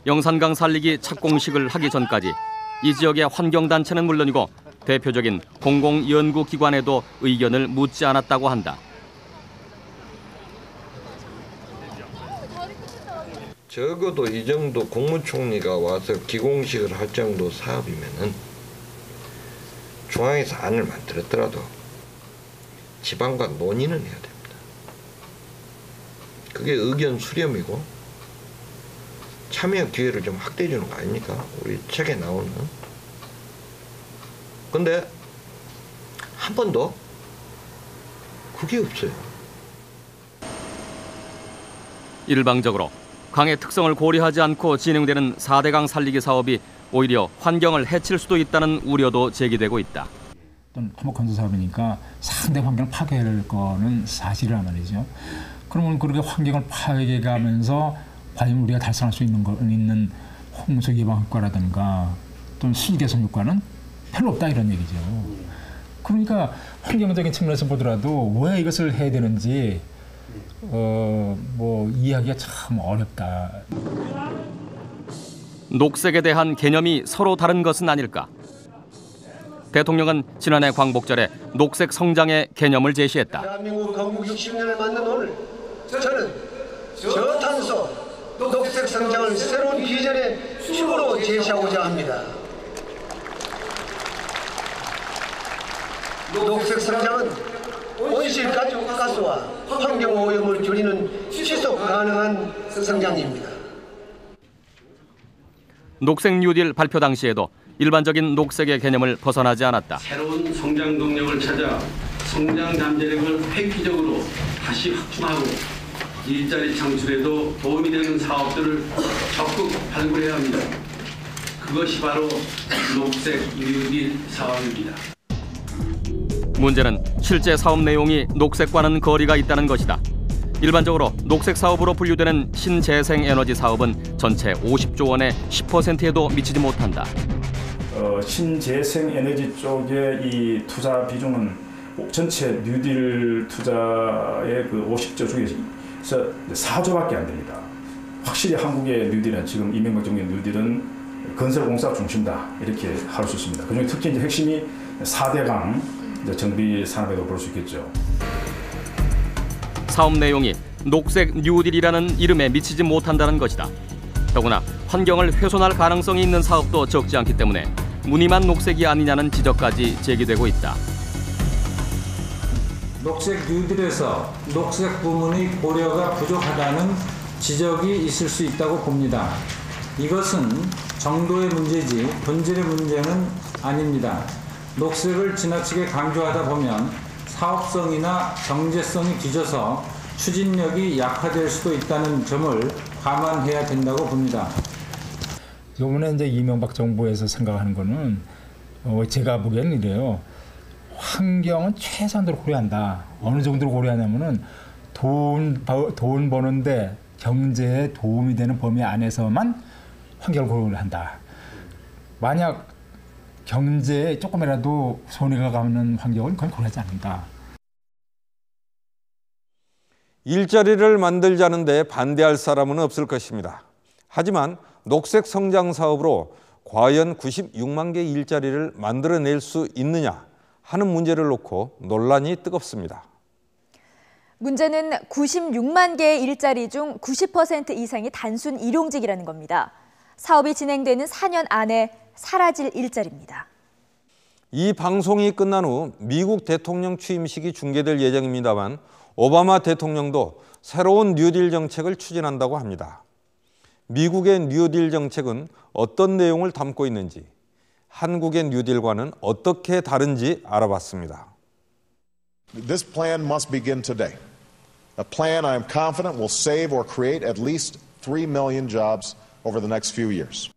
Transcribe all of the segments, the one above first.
영산강 살리기 착공식을 하기 전까지 이 지역의 환경단체는 물론이고 대표적인 공공연구기관에도 의견을 묻지 않았다고 한다. 적어도 이 정도 국무총리가 와서 기공식을 할 정도 사업이면은 중앙에서 안을 만들었더라도 지방과 논의는 해야 됩니다. 그게 의견 수렴이고 참여 기회를 좀 확대해 주는 거 아닙니까? 우리 책에 나오는. 근데 한 번도 그게 없어요. 일방적으로 강의 특성을 고려하지 않고 진행되는 4대강 살리기 사업이 오히려 환경을 해칠 수도 있다는 우려도 제기되고 있다. 토목 건설 사업이니까 상대 환경을 파괴할 거는 사실이란 말이죠. 그러면 그렇게 환경을 파괴해가면서 과연 우리가 달성할 수 있는 홍수 예방 효과라든가 또는 수질 개선 효과는 별로 없다 이런 얘기죠. 그러니까 환경적인 측면에서 보더라도 왜 이것을 해야 되는지 이해하기가 참 어렵다. 녹색에 대한 개념이 서로 다른 것은 아닐까? 대통령은 지난해 광복절에 녹색 성장의 개념을 제시했다. 대한민국 건국 60년을 맞는 오늘 저는 저탄소 녹색 성장을 새로운 비전의 축으로 제시하고자 합니다. 녹색 성장은 온실가스와 환경오염을 줄이는 지속 가능한 성장입니다. 녹색 뉴딜 발표 당시에도 일반적인 녹색의 개념을 벗어나지 않았다. 새로운 성장 동력을 찾아 성장 잠재력을 획기적으로 다시 확충하고 일자리 창출에도 도움이 되는 사업들을 적극 발굴해야 합니다. 그것이 바로 녹색 뉴딜 사업입니다. 문제는 실제 사업 내용이 녹색과는 거리가 있다는 것이다. 일반적으로 녹색 사업으로 분류되는 신재생 에너지 사업은 전체 50조 원의 10%에도 미치지 못한다. 신재생 에너지 쪽의 이 투자 비중은 전체 뉴딜 투자의 그 50조 중에서 4조밖에 안 됩니다. 확실히 한국의 뉴딜은 지금 이명박 정부의 뉴딜은 건설공사 중심다 이렇게 할 수 있습니다. 그중에 특히 이제 핵심이 4대강 정비 산업에도 볼 수 있겠죠. 사업 내용이 녹색 뉴딜이라는 이름에 미치지 못한다는 것이다. 더구나 환경을 훼손할 가능성이 있는 사업도 적지 않기 때문에 무늬만 녹색이 아니냐는 지적까지 제기되고 있다. 녹색 뉴딜에서 녹색 부문의 고려가 부족하다는 지적이 있을 수 있다고 봅니다. 이것은 정도의 문제지 본질의 문제는 아닙니다. 녹색을 지나치게 강조하다 보면 사업성이나 경제성이 뒤져서 추진력이 약화될 수도 있다는 점을 감안해야 된다고 봅니다. 이번에 이제 이명박 정부에서 생각하는 거는 제가 보기에는 이래요. 환경은 최소한으로 고려한다. 어느 정도로 고려하냐면은 돈 버는데 경제에 도움이 되는 범위 안에서만 환경을 고려한다. 만약 경제에 조금이라도 손해가 가는 환경은 그건 고려하지 않는다. 일자리를 만들자는데 반대할 사람은 없을 것입니다. 하지만 녹색 성장 사업으로 과연 96만 개의 일자리를 만들어낼 수 있느냐 하는 문제를 놓고 논란이 뜨겁습니다. 문제는 96만 개의 일자리 중 90% 이상이 단순 일용직이라는 겁니다. 사업이 진행되는 4년 안에 사라질 일자리입니다. 이 방송이 끝난 후 미국 대통령 취임식이 중계될 예정입니다만 오바마 대통령도 새로운 뉴딜 정책을 추진한다고 합니다. 미국의 뉴딜 정책은 어떤 내용을 담고 있는지, 한국의 뉴딜과는 어떻게 다른지 알아봤습니다. This plan must begin today. A plan I am confident will save or create at least 3 million jobs over the next few years.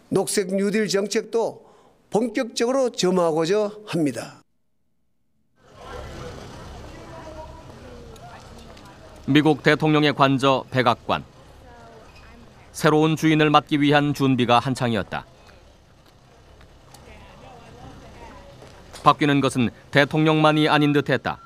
녹색 뉴딜 정책도 본격적으로 점화하고자 합니다. 미국 대통령의 관저 백악관. 새로운 주인을 맡기 위한 준비가 한창이었다. 바뀌는 것은 대통령만이 아닌 듯했다.